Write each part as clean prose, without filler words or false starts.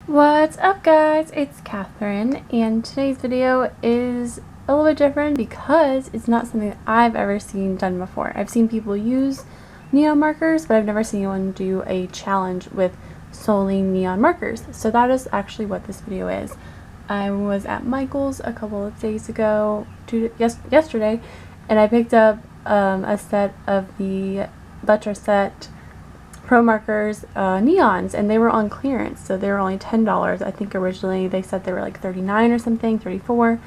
What's up, guys? It's Katharine, and today's video is a little bit different because it's not something that I've ever seen done before. I've seen people use neon markers, but I've never seen anyone do a challenge with solely neon markers. So that is actually what this video is. I was at Michael's a couple of days ago, yesterday, and I picked up a set of the Letraset Promarkers neons, and they were on clearance, so they were only $10. I think originally they said they were like $39 or something, $34.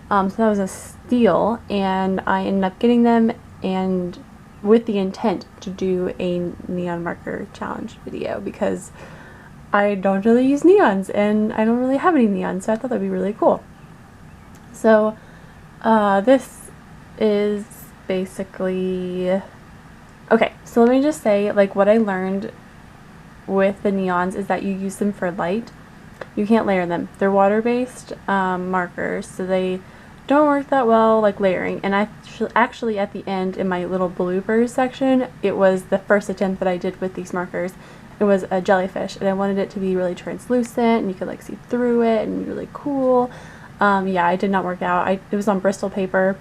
So that was a steal, and I ended up getting them, and with the intent to do a neon marker challenge video because I don't really use neons and I don't really have any neons, so I thought that'd be really cool. So this is basically okay, so let me just say, like, what I learned with the neons is that you use them for light. You can't layer them. They're water-based markers, so they don't work that well like layering. And I actually at the end in my little bloopers section, it was the first attempt that I did with these markers. It was a jellyfish, and I wanted it to be really translucent, and you could like see through it, and really cool. Yeah, it did not work out. It was on Bristol paper,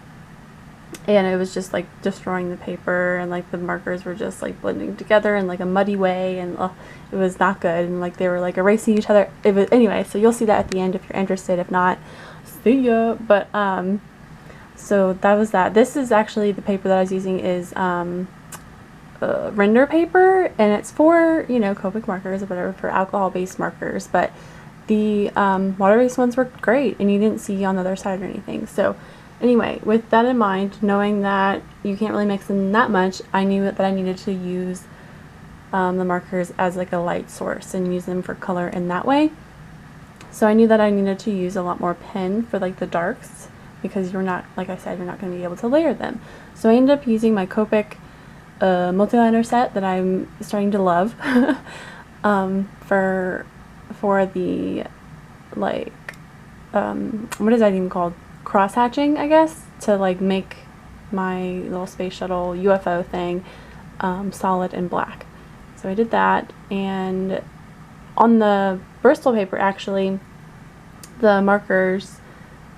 and it was just like destroying the paper, and like the markers were just like blending together in like a muddy way, and it was not good, and like they were like erasing each other. It was, anyway, so you'll see that at the end if you're interested. If not, see ya. But so that was that. This is actually the paper that I was using is render paper, and it's for, you know, Copic markers or whatever, for alcohol based markers, but the water-based ones worked great, and you didn't see on the other side or anything. So anyway, with that in mind, knowing that you can't really mix them that much, I knew that I needed to use the markers as like a light source and use them for color in that way. So I knew that I needed to use a lot more pen for like the darks, because you're not, like I said, you're not going to be able to layer them. So I ended up using my Copic multi-liner set that I'm starting to love for the like what is that even called? Cross hatching, I guess, to like make my little space shuttle UFO thing solid and black. So I did that, and on the Bristol paper actually the markers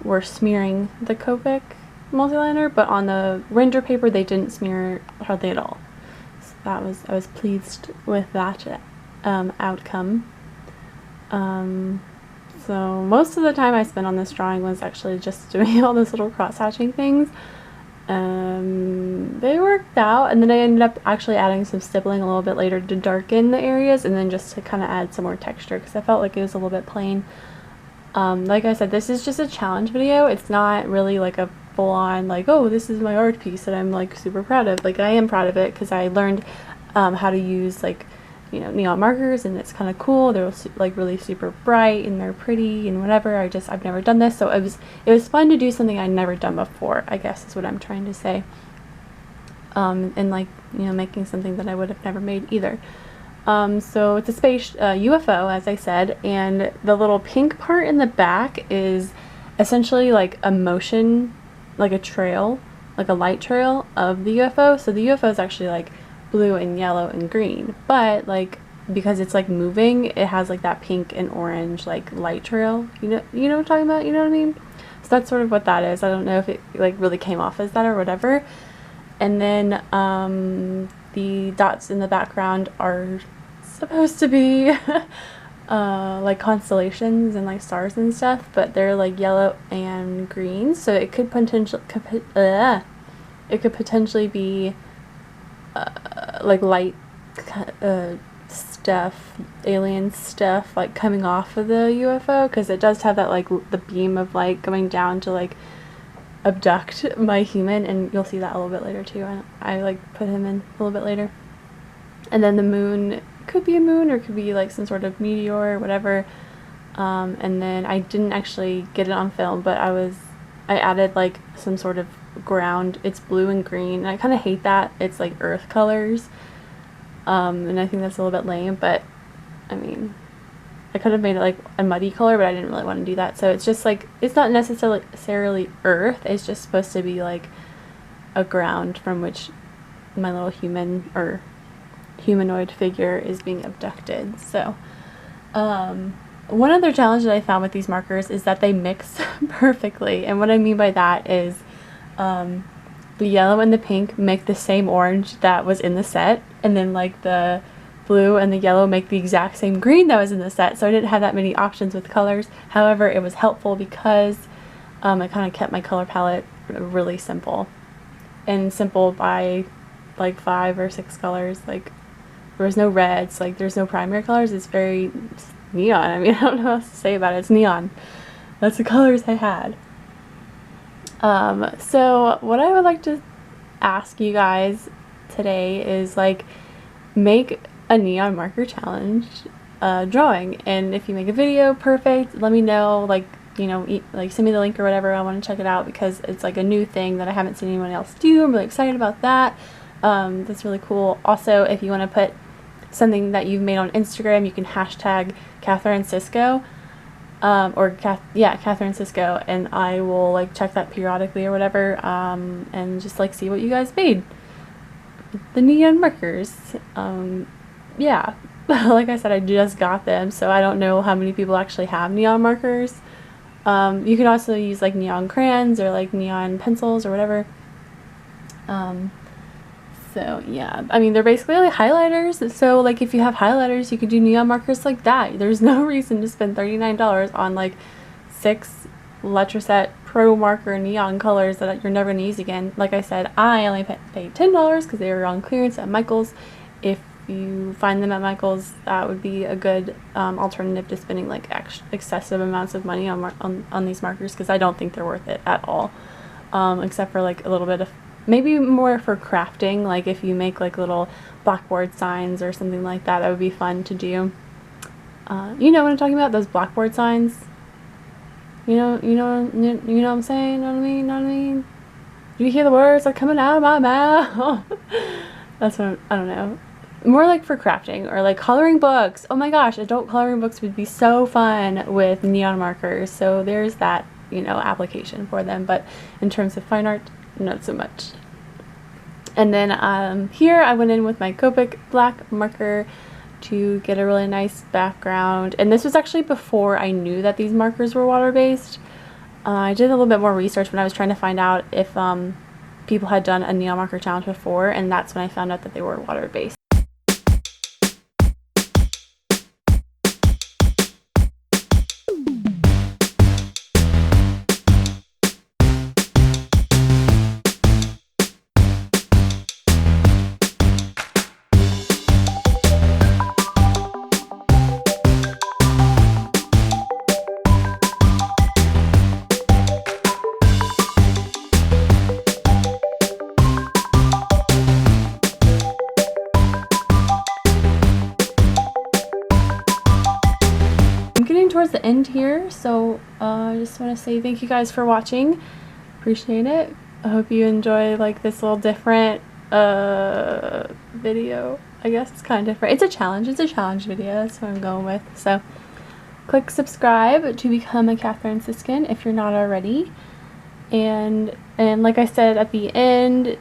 were smearing the Copic multi-liner, but on the render paper they didn't smear hardly at all. So that was, I was pleased with that outcome. So most of the time I spent on this drawing was actually just doing all those little cross-hatching things. They worked out, and then I ended up actually adding some stippling a little bit later to darken the areas, and then just to kind of add some more texture because I felt like it was a little bit plain. Like I said, this is just a challenge video. It's not really like a full-on like, oh, this is my art piece that I'm like super proud of. Like, I am proud of it because I learned how to use like, you know, neon markers, and it's kind of cool. They're like really super bright and they're pretty and whatever. I've never done this, so it was fun to do something I'd never done before, I guess is what I'm trying to say. And like, you know, making something that I would have never made either. So it's a space UFO, as I said, and the little pink part in the back is essentially like a motion, like a trail, like a light trail of the UFO. So the UFO is actually like blue and yellow and green, but like because it's like moving, it has like that pink and orange like light trail. You know what I'm talking about? You know what I mean? So that's sort of what that is. I don't know if it like really came off as that or whatever. And then the dots in the background are supposed to be like constellations and like stars and stuff, but they're like yellow and green, so it could potentially be like light stuff, alien stuff like coming off of the UFO, because it does have that like the beam of light going down to like abduct my human, and you'll see that a little bit later too. I like put him in a little bit later. And then the moon could be a moon or could be like some sort of meteor or whatever. And then I didn't actually get it on film, but I added like some sort of ground. It's blue and green, and I kind of hate that. It's like earth colors, and I think that's a little bit lame, but I mean, I could have made it like a muddy color, but I didn't really want to do that. So it's just like, it's not necessarily earth, it's just supposed to be like a ground from which my little human or humanoid figure is being abducted. So one other challenge that I found with these markers is that they mix perfectly, and what I mean by that is the yellow and the pink make the same orange that was in the set, and then like the blue and the yellow make the exact same green that was in the set, so I didn't have that many options with colors. However, it was helpful because I kind of kept my color palette really simple, and simple by like 5 or 6 colors. Like there was no reds, like there's no primary colors. It's very neon. I mean, I don't know what else to say about it. It's neon. That's the colors I had. So what I would like to ask you guys today is like make a neon marker challenge drawing, and if you make a video, perfect, let me know, like, you know, like send me the link or whatever. I want to check it out because it's like a new thing that I haven't seen anyone else do. I'm really excited about that. That's really cool. Also, if you want to put something that you've made on Instagram, you can hashtag Kathrancisco, Kathrancisco, and I will like check that periodically or whatever, and just like see what you guys made. The neon markers. Yeah, like I said, I just got them, so I don't know how many people actually have neon markers. You can also use like neon crayons or like neon pencils or whatever. So yeah, I mean, they're basically like highlighters, so like if you have highlighters, you could do neon markers like that. There's no reason to spend $39 on like 6 Letraset Promarker neon colors that you're never going to use again. Like I said, I only paid $10 because they were on clearance at Michael's. If you find them at Michael's, that would be a good alternative to spending like excessive amounts of money on these markers, because I don't think they're worth it at all, except for like a little bit of, maybe more for crafting, like if you make like little blackboard signs or something like that, that would be fun to do. You know what I'm talking about, those blackboard signs. You know what I'm saying? Know what I mean? Do you hear the words like coming out of my mouth? That's what I don't know. More like for crafting or like coloring books. Oh my gosh, adult coloring books would be so fun with neon markers. So there's that, you know, application for them. But in terms of fine art, not so much. And then here I went in with my Copic black marker to get a really nice background, and this was actually before I knew that these markers were water-based. I did a little bit more research when I was trying to find out if people had done a neon marker challenge before, and that's when I found out that they were water-based. Towards the end here, so I just want to say thank you guys for watching. Appreciate it. I hope you enjoy like this little different video. I guess it's kind of different. It's a challenge video. That's what I'm going with. So click subscribe to become a Kathranciscan if you're not already, and like I said at the end,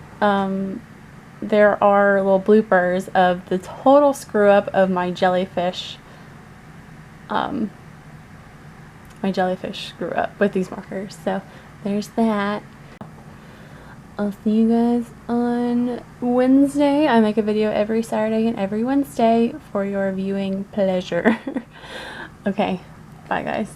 there are little bloopers of the total screw up of my jellyfish. My jellyfish screw up with these markers, so there's that. I'll see you guys on Wednesday. I make a video every Saturday and every Wednesday for your viewing pleasure. Okay, bye guys.